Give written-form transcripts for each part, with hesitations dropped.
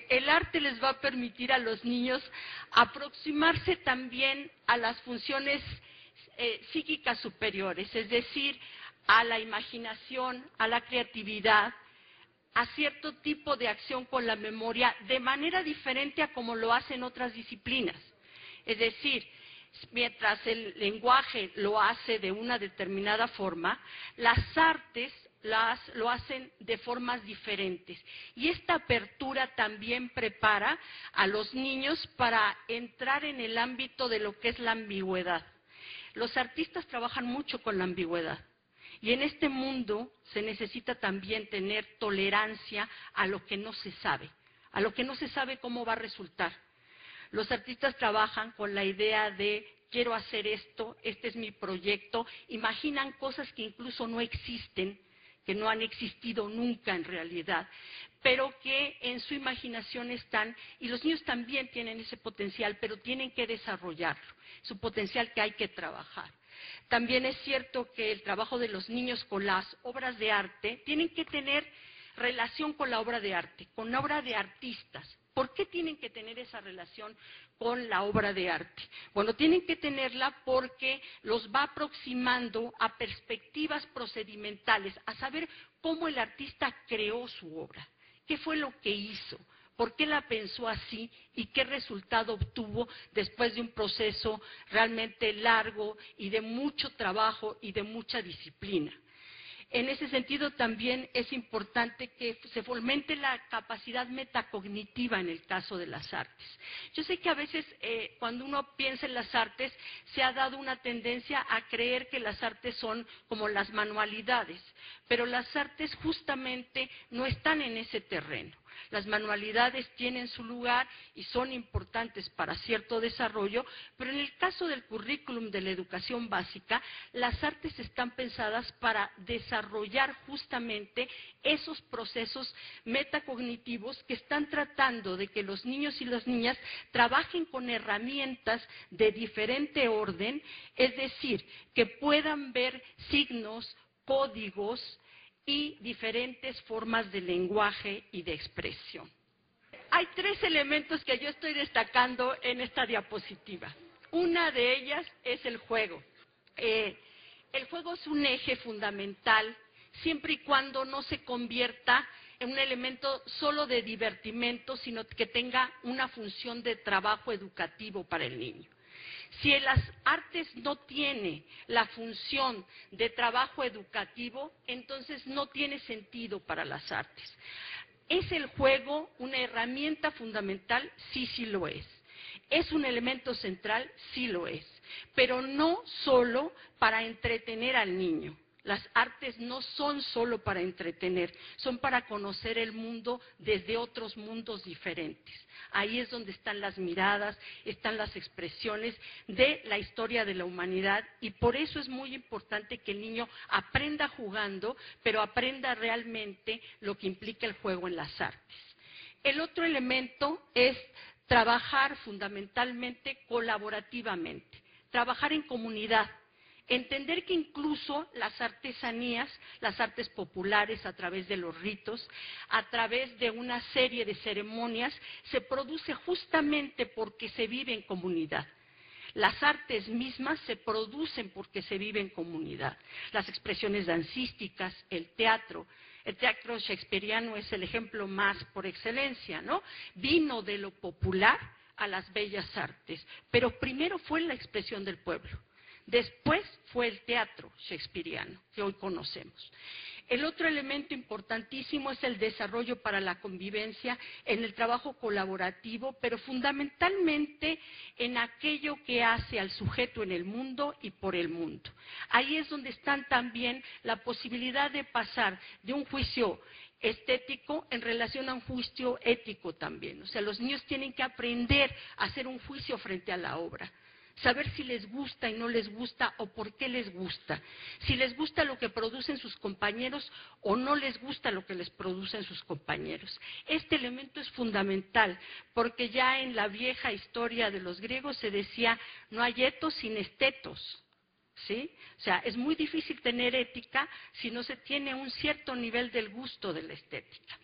el arte les va a permitir a los niños aproximarse también a las funciones psíquicas superiores, es decir, a la imaginación, a la creatividad, a cierto tipo de acción con la memoria, de manera diferente a como lo hacen otras disciplinas. Es decir, mientras el lenguaje lo hace de una determinada forma, las artes lo hacen de formas diferentes. Y esta apertura también prepara a los niños para entrar en el ámbito de lo que es la ambigüedad. Los artistas trabajan mucho con la ambigüedad. Y en este mundo se necesita también tener tolerancia a lo que no se sabe, a lo que no se sabe cómo va a resultar. Los artistas trabajan con la idea de quiero hacer esto, este es mi proyecto, imaginan cosas que incluso no existen, que no han existido nunca en realidad, pero que en su imaginación están, y los niños también tienen ese potencial, pero tienen que desarrollarlo, su potencial que hay que trabajar. También es cierto que el trabajo de los niños con las obras de arte tienen que tener relación con la obra de arte, con la obra de artistas. ¿Por qué tienen que tener esa relación con la obra de arte? Bueno, tienen que tenerla porque los va aproximando a perspectivas procedimentales, a saber cómo el artista creó su obra, qué fue lo que hizo, por qué la pensó así y qué resultado obtuvo después de un proceso realmente largo y de mucho trabajo y de mucha disciplina. En ese sentido también es importante que se fomente la capacidad metacognitiva en el caso de las artes. Yo sé que a veces cuando uno piensa en las artes se ha dado una tendencia a creer que las artes son como las manualidades, pero las artes justamente no están en ese terreno. Las manualidades tienen su lugar y son importantes para cierto desarrollo, pero en el caso del currículum de la educación básica, las artes están pensadas para desarrollar justamente esos procesos metacognitivos que están tratando de que los niños y las niñas trabajen con herramientas de diferente orden, es decir, que puedan ver signos, códigos, y diferentes formas de lenguaje y de expresión. Hay tres elementos que yo estoy destacando en esta diapositiva. Una de ellas es el juego. El juego es un eje fundamental siempre y cuando no se convierta en un elemento solo de divertimento, sino que tenga una función de trabajo educativo para el niño. Si las artes no tiene la función de trabajo educativo, entonces no tiene sentido para las artes. ¿Es el juego una herramienta fundamental? Sí, sí lo es. ¿Es un elemento central? Sí lo es. Pero no solo para entretener al niño. Las artes no son solo para entretener, son para conocer el mundo desde otros mundos diferentes. Ahí es donde están las miradas, están las expresiones de la historia de la humanidad y por eso es muy importante que el niño aprenda jugando, pero aprenda realmente lo que implica el juego en las artes. El otro elemento es trabajar fundamentalmente colaborativamente, trabajar en comunidad. Entender que incluso las artesanías, las artes populares a través de los ritos, a través de una serie de ceremonias, se produce justamente porque se vive en comunidad. Las artes mismas se producen porque se vive en comunidad. Las expresiones dancísticas, el teatro shakespeariano es el ejemplo más por excelencia, ¿no? Vino de lo popular a las bellas artes, pero primero fue la expresión del pueblo. Después fue el teatro shakespeariano, que hoy conocemos. El otro elemento importantísimo es el desarrollo para la convivencia en el trabajo colaborativo, pero fundamentalmente en aquello que hace al sujeto en el mundo y por el mundo. Ahí es donde están también la posibilidad de pasar de un juicio estético en relación a un juicio ético también. O sea, los niños tienen que aprender a hacer un juicio frente a la obra. Saber si les gusta y no les gusta o por qué les gusta. Si les gusta lo que producen sus compañeros o no les gusta lo que les producen sus compañeros. Este elemento es fundamental porque ya en la vieja historia de los griegos se decía no hay etos sin estetos. ¿Sí? O sea, es muy difícil tener ética si no se tiene un cierto nivel del gusto de la estética.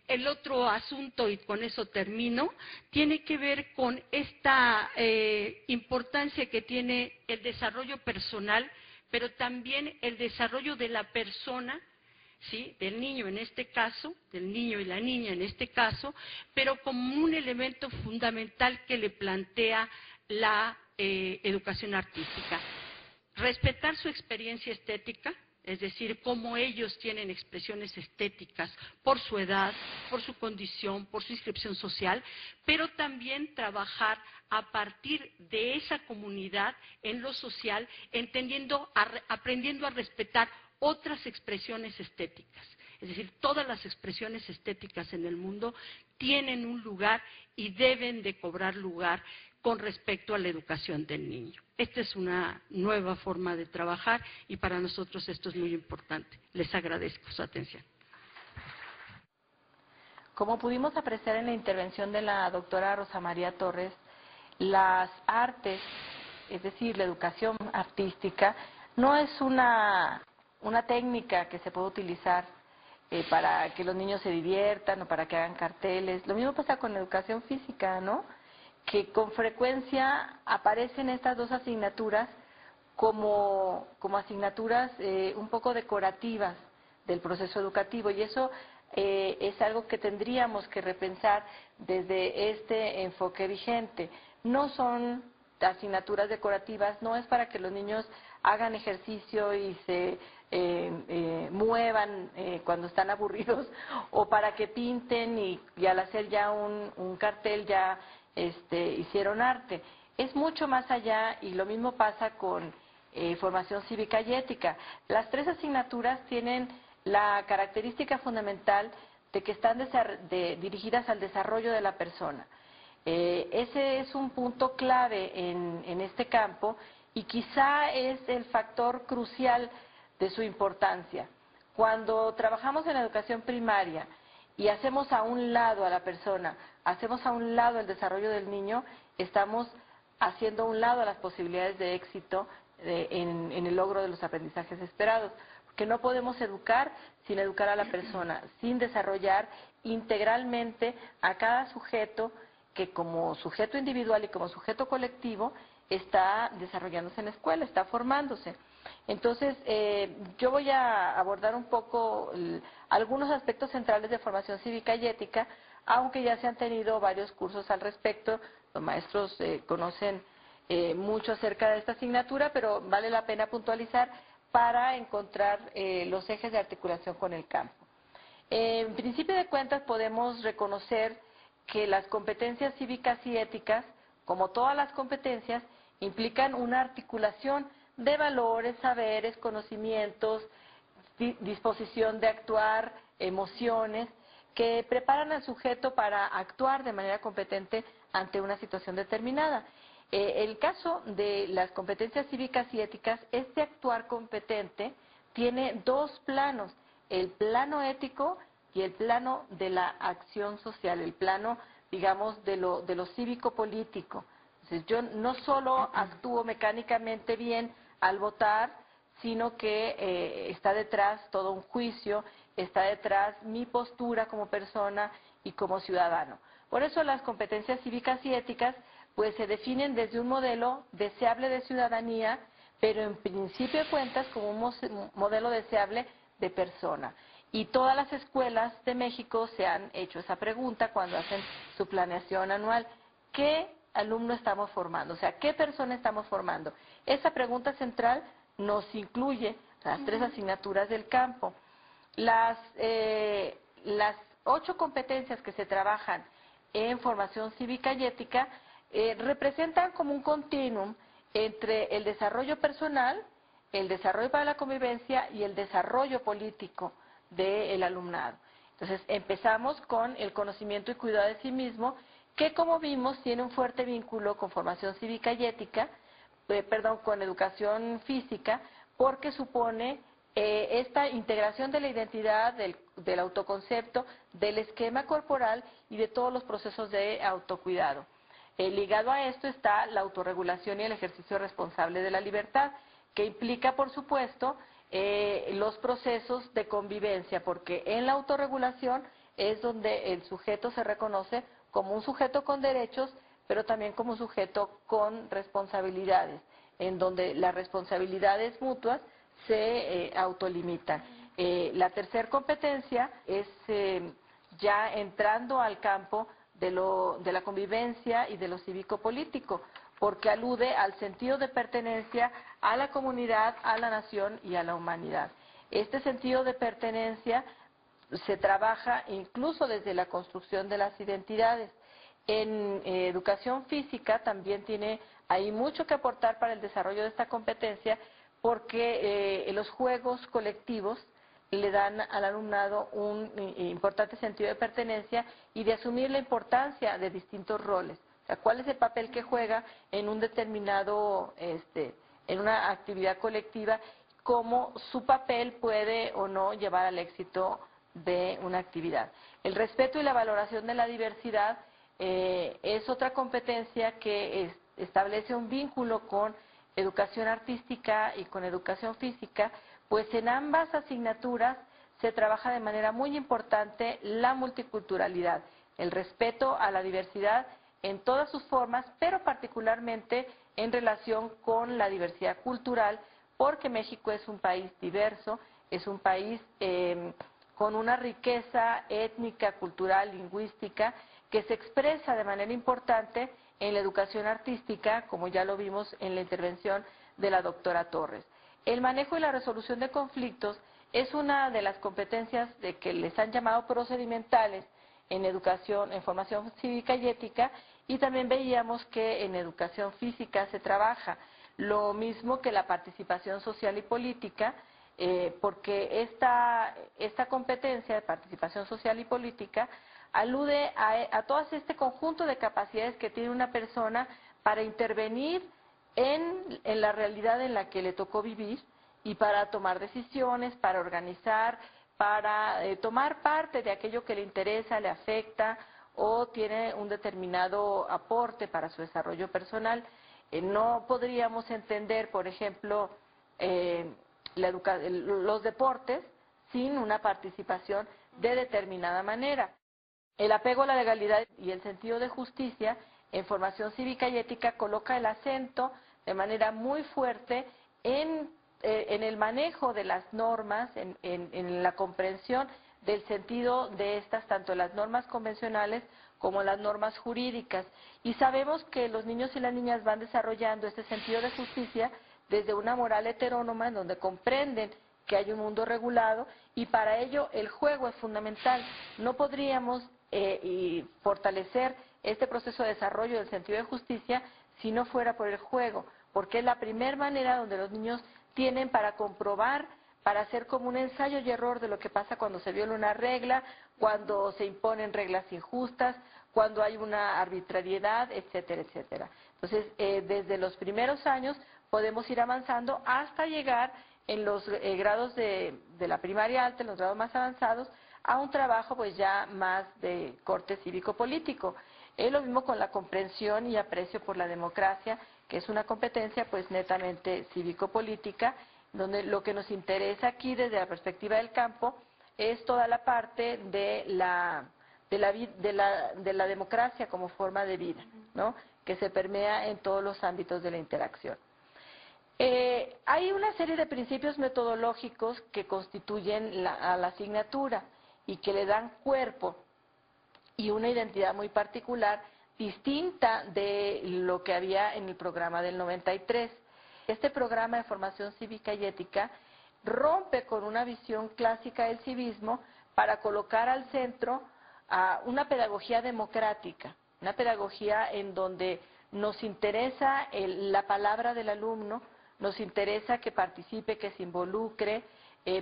El otro asunto, y con eso termino, tiene que ver con esta importancia que tiene el desarrollo personal, pero también el desarrollo de la persona, ¿sí?, del niño en este caso, del niño y la niña en este caso, pero como un elemento fundamental que le plantea la educación artística. Respetar su experiencia estética, es decir, cómo ellos tienen expresiones estéticas por su edad, por su condición, por su inscripción social, pero también trabajar a partir de esa comunidad en lo social, aprendiendo a respetar otras expresiones estéticas. Es decir, todas las expresiones estéticas en el mundo tienen un lugar y deben de cobrar lugar con respecto a la educación del niño. Esta es una nueva forma de trabajar y para nosotros esto es muy importante. Les agradezco su atención. Como pudimos apreciar en la intervención de la doctora Rosa María Torres, las artes, es decir, la educación artística, no es una técnica que se puede utilizar para que los niños se diviertan o para que hagan carteles. Lo mismo pasa con la educación física, ¿no?, que con frecuencia aparecen estas dos asignaturas como asignaturas un poco decorativas del proceso educativo, y eso es algo que tendríamos que repensar desde este enfoque vigente. No son asignaturas decorativas, no es para que los niños hagan ejercicio y se muevan cuando están aburridos, o para que pinten y al hacer ya un cartel ya hicieron arte. Es mucho más allá, y lo mismo pasa con formación cívica y ética. Las tres asignaturas tienen la característica fundamental de que están dirigidas al desarrollo de la persona. Ese es un punto clave en este campo y quizá es el factor crucial de su importancia. Cuando trabajamos en la educación primaria y hacemos a un lado a la persona, hacemos a un lado el desarrollo del niño, estamos haciendo a un lado las posibilidades de éxito en el logro de los aprendizajes esperados. Porque no podemos educar sin educar a la persona, sin desarrollar integralmente a cada sujeto que como sujeto individual y como sujeto colectivo está desarrollándose en la escuela, está formándose. Entonces, yo voy a abordar un poco algunos aspectos centrales de formación cívica y ética, aunque ya se han tenido varios cursos al respecto. Los maestros conocen mucho acerca de esta asignatura, pero vale la pena puntualizar para encontrar los ejes de articulación con el campo. En principio de cuentas, podemos reconocer que las competencias cívicas y éticas, como todas las competencias, implican una articulación de valores, saberes, conocimientos, disposición de actuar, emociones, que preparan al sujeto para actuar de manera competente ante una situación determinada. El caso de las competencias cívicas y éticas, este actuar competente tiene dos planos, el plano ético y el plano de la acción social, el plano, digamos, de lo cívico-político. Entonces, yo no solo actúo mecánicamente bien al votar, sino que está detrás todo un juicio, está detrás mi postura como persona y como ciudadano. Por eso las competencias cívicas y éticas pues se definen desde un modelo deseable de ciudadanía, pero en principio de cuentas como un modelo deseable de persona. Y todas las escuelas de México se han hecho esa pregunta cuando hacen su planeación anual. ¿Qué alumno estamos formando? O sea, ¿qué persona estamos formando? Esa pregunta central nos incluye las tres asignaturas del campo. Las 8 competencias que se trabajan en formación cívica y ética representan como un continuum entre el desarrollo personal, el desarrollo para la convivencia y el desarrollo político del alumnado. Entonces, empezamos con el conocimiento y cuidado de sí mismo, que como vimos tiene un fuerte vínculo con formación cívica y ética, con educación física, porque supone esta integración de la identidad, del autoconcepto, del esquema corporal y de todos los procesos de autocuidado. Ligado a esto está la autorregulación y el ejercicio responsable de la libertad, que implica, por supuesto, los procesos de convivencia, porque en la autorregulación es donde el sujeto se reconoce como un sujeto con derechos, pero también como un sujeto con responsabilidades, en donde las responsabilidades mutuas se autolimitan. La tercera competencia es ya entrando al campo de la convivencia y de lo cívico-político, porque alude al sentido de pertenencia a la comunidad, a la nación y a la humanidad. Este sentido de pertenencia se trabaja incluso desde la construcción de las identidades. En educación física también tiene ahí mucho que aportar para el desarrollo de esta competencia, porque los juegos colectivos le dan al alumnado un importante sentido de pertenencia y de asumir la importancia de distintos roles. O sea, cuál es el papel que juega en un determinado, en una actividad colectiva, cómo su papel puede o no llevar al éxito de una actividad. El respeto y la valoración de la diversidad es otra competencia que establece un vínculo con educación artística y con educación física, pues en ambas asignaturas se trabaja de manera muy importante la multiculturalidad, el respeto a la diversidad en todas sus formas, pero particularmente en relación con la diversidad cultural, porque México es un país diverso, es un país con una riqueza étnica, cultural, lingüística, que se expresa de manera importante en la educación artística, como ya lo vimos en la intervención de la doctora Torres. El manejo y la resolución de conflictos es una de las competencias de que les han llamado procedimentales en educación, en formación cívica y ética, y también veíamos que en educación física se trabaja lo mismo que la participación social y política, porque esta competencia de participación social y política alude a todo este conjunto de capacidades que tiene una persona para intervenir en la realidad en la que le tocó vivir y para tomar decisiones, para organizar, para tomar parte de aquello que le interesa, le afecta o tiene un determinado aporte para su desarrollo personal. No podríamos entender, por ejemplo, los deportes sin una participación de determinada manera. El apego a la legalidad y el sentido de justicia en formación cívica y ética coloca el acento de manera muy fuerte en el manejo de las normas, en la comprensión del sentido de estas, tanto las normas convencionales como las normas jurídicas. Y sabemos que los niños y las niñas van desarrollando este sentido de justicia desde una moral heterónoma en donde comprenden que hay un mundo regulado, y para ello el juego es fundamental. No podríamos fortalecer este proceso de desarrollo del sentido de justicia si no fuera por el juego, porque es la primera manera donde los niños tienen para comprobar, para hacer como un ensayo y error de lo que pasa cuando se viola una regla, cuando se imponen reglas injustas, cuando hay una arbitrariedad, etcétera, etcétera. Entonces, desde los primeros años podemos ir avanzando hasta llegar en los grados de la primaria alta, en los grados más avanzados, a un trabajo pues ya más de corte cívico-político. Es lo mismo con la comprensión y aprecio por la democracia, que es una competencia pues netamente cívico-política, donde lo que nos interesa aquí desde la perspectiva del campo es toda la parte de la democracia como forma de vida, ¿no?, que se permea en todos los ámbitos de la interacción. Hay una serie de principios metodológicos que constituyen a la asignatura y que le dan cuerpo y una identidad muy particular, distinta de lo que había en el programa del 93. Este programa de formación cívica y ética rompe con una visión clásica del civismo para colocar al centro a una pedagogía democrática, una pedagogía en donde nos interesa la palabra del alumno, nos interesa que participe, que se involucre.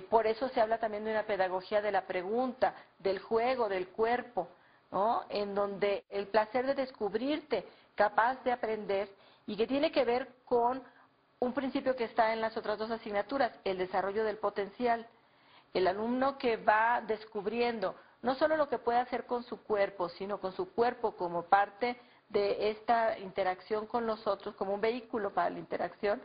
Por eso se habla también de una pedagogía de la pregunta, del juego, del cuerpo, ¿no?, en donde el placer de descubrirte capaz de aprender, y que tiene que ver con un principio que está en las otras dos asignaturas, el desarrollo del potencial. El alumno que va descubriendo no solo lo que puede hacer con su cuerpo, sino con su cuerpo como parte de esta interacción con los otros, como un vehículo para la interacción,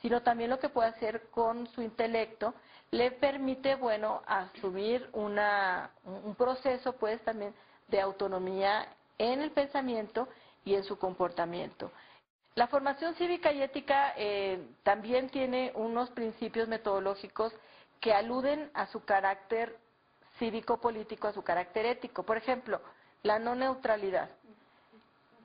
sino también lo que puede hacer con su intelecto, le permite, bueno, asumir un proceso, pues, también de autonomía en el pensamiento y en su comportamiento. La formación cívica y ética también tiene unos principios metodológicos que aluden a su carácter cívico-político, a su carácter ético. Por ejemplo, la no neutralidad.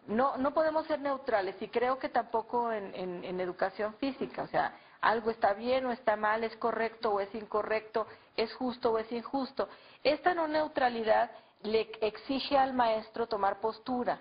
No podemos ser neutrales, y creo que tampoco en educación física. O sea, algo está bien o está mal, es correcto o es incorrecto, es justo o es injusto. Esta no neutralidad le exige al maestro tomar postura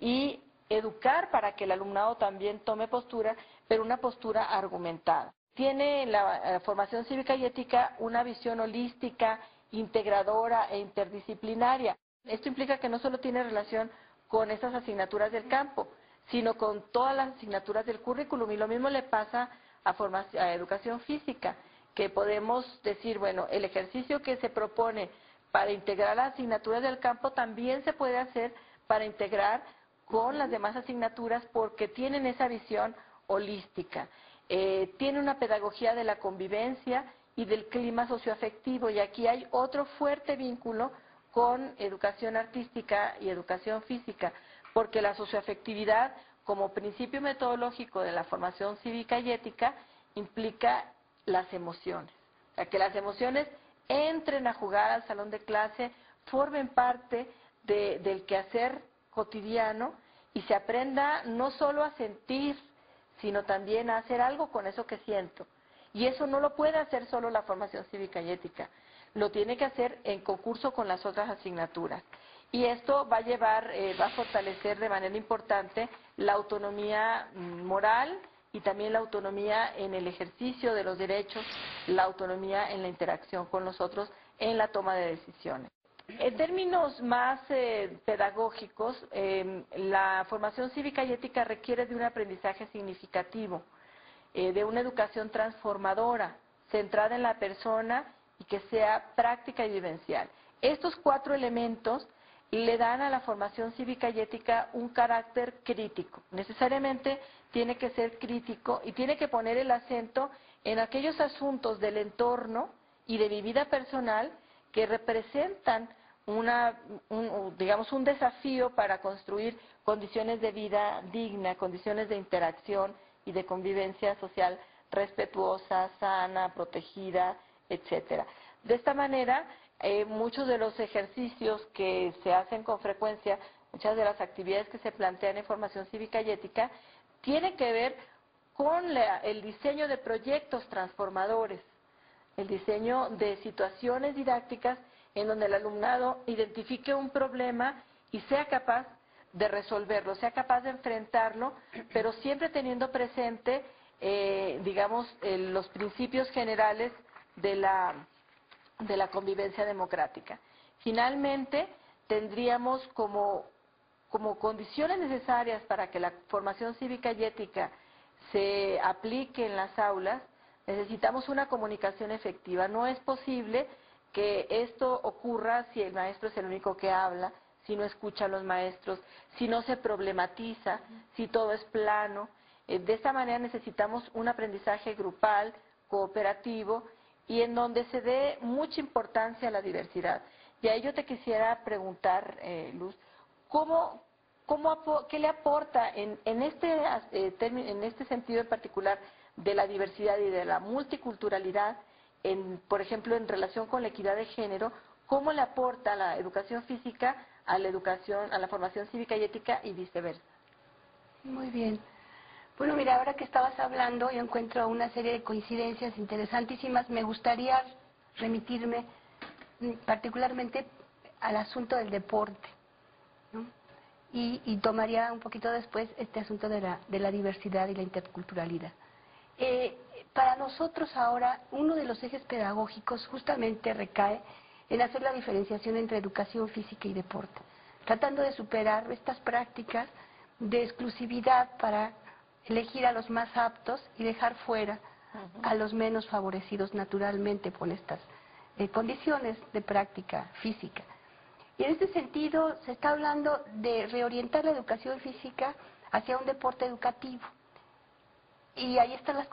y educar para que el alumnado también tome postura, pero una postura argumentada. Tiene la formación cívica y ética una visión holística, integradora e interdisciplinaria. Esto implica que no solo tiene relación con estas asignaturas del campo, sino con todas las asignaturas del currículum, y lo mismo le pasa a educación física, que podemos decir, bueno, el ejercicio que se propone para integrar las asignaturas del campo también se puede hacer para integrar con las demás asignaturas, porque tienen esa visión holística. Tiene una pedagogía de la convivencia y del clima socioafectivo, y aquí hay otro fuerte vínculo con educación artística y educación física, porque la socioafectividad como principio metodológico de la formación cívica y ética implica las emociones. O sea, que las emociones entren a jugar al salón de clase, formen parte del quehacer cotidiano y se aprenda no solo a sentir, sino también a hacer algo con eso que siento. Y eso no lo puede hacer solo la formación cívica y ética, lo tiene que hacer en concurso con las otras asignaturas. Y esto va a fortalecer de manera importante la autonomía moral y también la autonomía en el ejercicio de los derechos, la autonomía en la interacción con los otros, en la toma de decisiones. En términos más pedagógicos, la formación cívica y ética requiere de un aprendizaje significativo, de una educación transformadora, centrada en la persona y que sea práctica y vivencial. Estos 4 elementos le dan a la formación cívica y ética un carácter crítico. Necesariamente tiene que ser crítico y tiene que poner el acento en aquellos asuntos del entorno y de mi vida personal que representan un desafío para construir condiciones de vida digna, condiciones de interacción y de convivencia social respetuosa, sana, protegida, etcétera. De esta manera, muchos de los ejercicios que se hacen con frecuencia, muchas de las actividades que se plantean en formación cívica y ética, tienen que ver con el diseño de proyectos transformadores, el diseño de situaciones didácticas en donde el alumnado identifique un problema y sea capaz de resolverlo, sea capaz de enfrentarlo, pero siempre teniendo presente, los principios generales de la convivencia democrática. Finalmente, tendríamos como condiciones necesarias para que la formación cívica y ética se aplique en las aulas, necesitamos una comunicación efectiva. No es posible que esto ocurra si el maestro es el único que habla, si no escucha a los maestros, si no se problematiza, si todo es plano. De esta manera necesitamos un aprendizaje grupal, cooperativo, y en donde se dé mucha importancia a la diversidad. Y a ello te quisiera preguntar, Luz, ¿qué le aporta en este sentido en particular de la diversidad y de la multiculturalidad, por ejemplo, en relación con la equidad de género, cómo le aporta la educación física a la formación cívica y ética y viceversa? Muy bien. Bueno, mira, ahora que estabas hablando, yo encuentro una serie de coincidencias interesantísimas. Me gustaría remitirme particularmente al asunto del deporte, ¿no? Y tomaría un poquito después este asunto de la diversidad y la interculturalidad. Para nosotros ahora, uno de los ejes pedagógicos justamente recae en hacer la diferenciación entre educación física y deporte, tratando de superar estas prácticas de exclusividad para elegir a los más aptos y dejar fuera a los menos favorecidos naturalmente con estas condiciones de práctica física. Y en este sentido se está hablando de reorientar la educación física hacia un deporte educativo. Y ahí están las